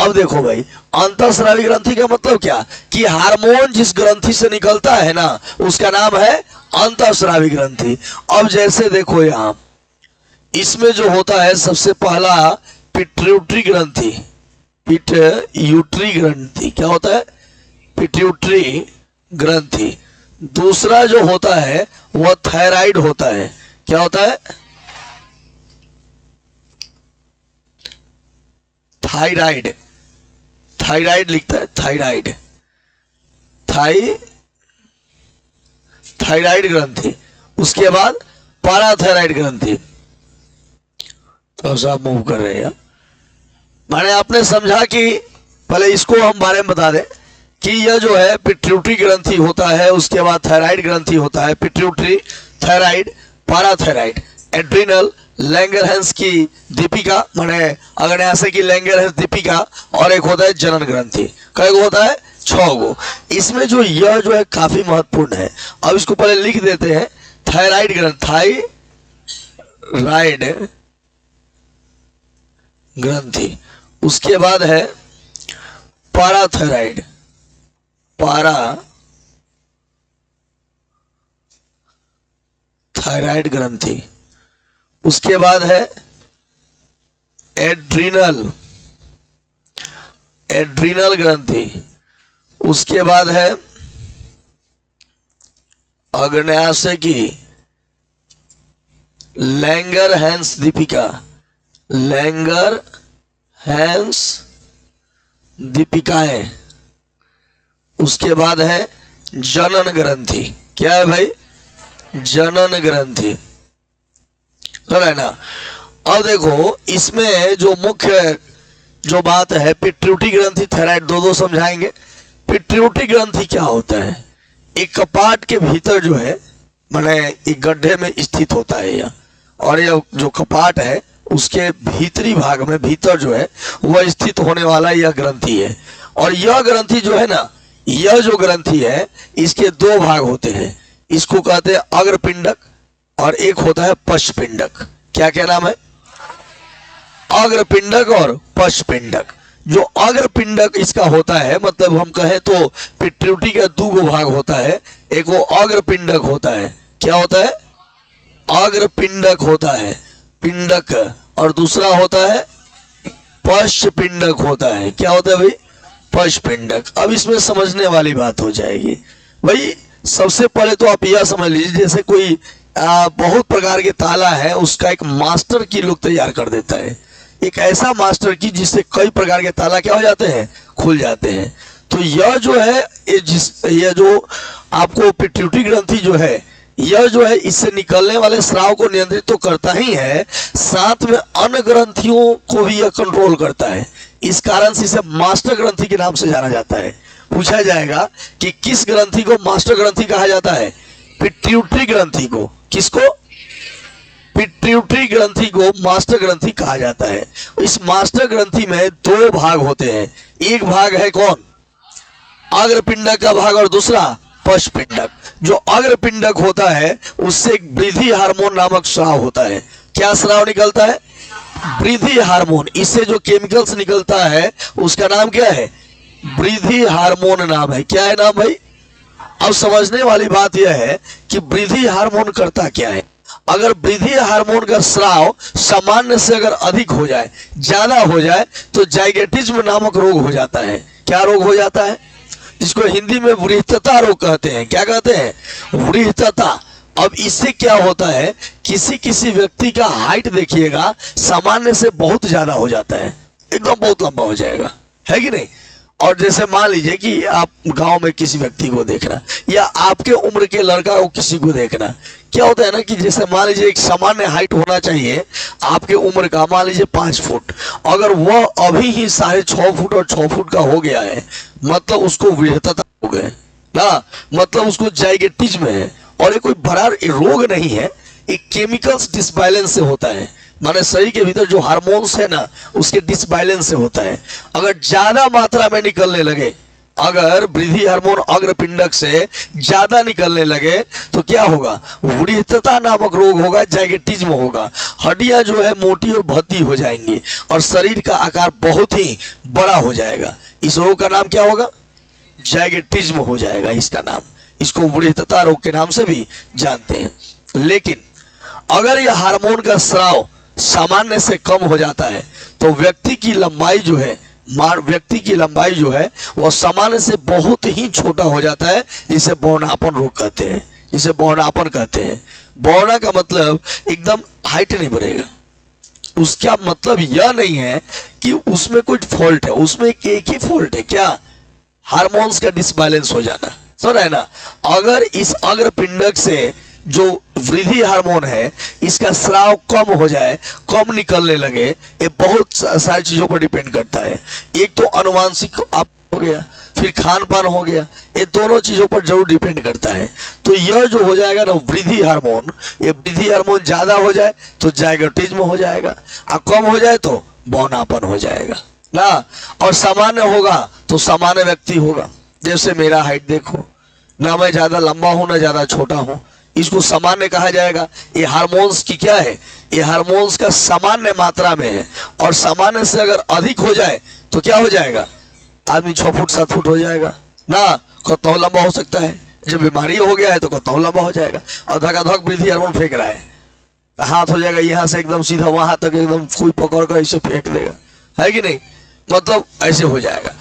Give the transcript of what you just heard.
अब देखो भाई, अंतःस्रावी ग्रंथि का मतलब क्या, कि हार्मोन जिस ग्रंथि से निकलता है ना उसका नाम है अंतःस्रावी ग्रंथि। अब जैसे देखो यहां इसमें जो होता है सबसे पहला पिट्यूटरी ग्रंथि, पिट्यूटरी ग्रंथि क्या होता है, पिट्यूटरी ग्रंथि। दूसरा जो होता है वह थायराइड होता है, क्या होता है, थायराइड, थायराइड लिखता है, थायराइड, थायराइड ग्रंथि। उसके बाद पैराथायराइड ग्रंथि। तो सब मूव कर रहे हैं, माने आपने समझा कि पहले इसको हम बारे में बता दें कि यह जो है पिट्यूटरी ग्रंथि होता है, उसके बाद थायराइड ग्रंथि होता है, pituitary, thyroid, parathyroid, adrenal, Langerhans की दीपिका, माने अग्न्याशय की लैंगरहैंस दीपिका, और एक होता है जनन ग्रंथि। कई गो होता है, 6 गो। इसमें जो यह जो है काफी महत्वपूर्ण है। अब इसको पहले लिख देते हैं, थायराइड ग्रंथि, थायराइड ग्रंथि। उसके बाद है पैराथायराइड, पैराथायराइड ग्रंथि। उसके बाद है एड्रिनल, एड्रिनल ग्रंथि। उसके बाद है अग्न्याशय की लैंगरहैंस दीपिका, लैंगरहैंस दीपिकाएं। उसके बाद है जनन ग्रंथि, क्या है भाई, जनन ग्रंथि, है ना। अब देखो इसमें जो मुख्य जो बात है, पिट्यूटरी ग्रंथि, थायराइड, दो समझाएंगे। पिट्यूटरी ग्रंथि क्या होता है, एक कपाट के भीतर जो है, माने एक गड्ढे में स्थित होता है यह, और यह जो कपाट है उसके भीतरी भाग में, भीतर जो है वह स्थित होने वाला यह ग्रंथि है। और यह ग्रंथि जो है ना, यह जो ग्रंथि है इसके 2 भाग होते हैं। इसको कहते हैं अग्रपिंडक और एक होता है पश्चपिंडक। क्या क्या नाम है, अग्रपिंडक और पश्चपिंडक। जो अग्रपिंडक इसका होता है, मतलब हम कहें तो पिट्यूटरी का 2 भाग होता है, एक वो अग्रपिंडक होता है, क्या होता है, अग्रपिंडक होता है, पिंडक, और दूसरा होता है पश्चपिंडक होता है, क्या होता है भाई, पश्चपिंडक। अब इसमें समझने वाली बात हो जाएगी भाई। सबसे पहले तो आप यह समझ लीजिए, जैसे कोई बहुत प्रकार के ताला है, उसका एक मास्टर की लोग तैयार कर देता है, एक ऐसा मास्टर की जिससे कई प्रकार के ताला क्या हो जाते हैं, खुल जाते हैं। तो यह जो है यह जो आपको पिट्यूटरी ग्रंथि जो है, यह जो है इससे निकलने वाले स्राव को नियंत्रित तो करता ही है, साथ में अन्य ग्रंथियों को भी यह कंट्रोल करता है। इस कारण से इसे मास्टर ग्रंथि के नाम से जाना जाता है। पूछा जाएगा कि किस ग्रंथि को मास्टर ग्रंथि कहा जाता है, पिट्यूटरी ग्रंथि को। किसको, पिट्यूटरी ग्रंथि को मास्टर ग्रंथि कहा जाता है। इस मास्टर ग्रंथि में 2 भाग होते हैं, एक भाग है कौन, अग्रपिंडक का भाग, और दूसरा पश्चपिंडक। जो अग्रपिंडक होता है उससे एक वृद्धि हार्मोन नामक स्राव होता है। क्या स्राव निकलता है, वृद्धि हार्मोन। इससे जो केमिकल्स निकलता है उसका नाम क्या है, वृद्धि हार्मोन नाम है। क्या है नाम भाई। अब समझने वाली बात यह है कि वृद्धि हार्मोन करता क्या है। अगर वृद्धि हार्मोन का स्राव सामान्य से अगर अधिक हो जाए, ज्यादा हो जाए, तो जाइगेटिज्म नामक रोग हो जाता है। क्या रोग हो जाता है, जिसको हिंदी में वृहत्तता रोग कहते हैं। क्या कहते हैं, वृहत्तता। अब इससे क्या होता है, किसी किसी व्यक्ति का हाइट देखिएगा सामान्य से बहुत ज्यादा हो जाता है, एकदम बहुत लंबा हो जाएगा, है कि नहीं। और जैसे मान लीजिए कि आप गांव में किसी व्यक्ति को देखना, या आपके उम्र के लड़का को किसी को देखना, क्या होता है ना कि जैसे मान लीजिए एक सामान्य हाइट होना चाहिए आपके उम्र का, मान लीजिए 5 फुट, अगर वह अभी ही 6.5 फुट और 6 फुट का हो गया है, मतलब उसको वृहत्तता हो गए ना, मतलब उसको जाइगेटिज्म है। और ये कोई बड़ा रोग नहीं है, एक केमिकल्स डिसबैलेंस से होता है, माने शरीर के भीतर जो हार्मोन्स है ना उसके डिसबैलेंस से होता है। अगर ज्यादा मात्रा में निकलने लगे अगर वृद्धि हार्मोन अग्रपिंडक से ज्यादा निकलने लगे तो क्या होगा? वृद्धता नामक रोग होगा, जैगेटिज्म होगा। हड्डियां जो है मोटी और भद्दी हो जाएंगी और शरीर का आकार बहुत ही बड़ा हो जाएगा। इस रोग का नाम क्या होगा? जैगेटिज्म हो जाएगा इसका नाम। इसको वृद्धता रोग के नाम से भी जानते हैं। लेकिन अगर यह हार्मोन का स्राव सामान्य से कम हो जाता है तो व्यक्ति की लंबाई जो है वह सामान्य से बहुत ही छोटा हो जाता है, जिसे बौनापन रोग कहते हैं। जिसे बौनापन कहते हैं। बौना का मतलब एकदम हाइट नहीं बढ़ेगा। उसका मतलब यह नहीं है कि उसमें कुछ फॉल्ट है, उसमें एक ही फॉल्ट है, क्या? हार्मोन्स का डिसबैलेंस हो जाना। समझ रहे ना? अगर इस अग्रपिंडक से जो वृद्धि हार्मोन है इसका स्राव कम हो जाए, कम निकलने लगे, ये बहुत सारी चीजों पर डिपेंड करता है। एक तो अनुवांशिक आप हो गया, फिर खान पान हो गया, ये दोनों चीजों पर जरूर डिपेंड करता है। तो यह जो हो जाएगा ना वृद्धि हार्मोन, ये वृद्धि हार्मोन ज्यादा हो जाए तो जाइगोटिज्म हो जाएगा, और कम हो जाए तो बौनापन हो जाएगा ना। और सामान्य होगा तो सामान्य व्यक्ति होगा। जैसे मेरा हाइट देखो ना, मैं ज्यादा लंबा हूं ना ज्यादा छोटा हूं, इसको सामान्य कहा जाएगा। ये हार्मोन्स की क्या है? ये हार्मोन्स का सामान्य मात्रा में है, और सामान्य से अगर अधिक हो जाए तो क्या हो जाएगा? आदमी 6 फुट 7 फुट हो जाएगा ना, कतौ लंबा हो सकता है। जब बीमारी हो गया है तो कतौ लंबा हो जाएगा। और धकाधक वृद्धि हार्मोन फेंक रहा है, हाथ हो जाएगा यहाँ से एकदम सीधा वहां तक, एकदम कोई पकड़ कर इसे फेंक देगा, है कि नहीं? मतलब ऐसे हो जाएगा।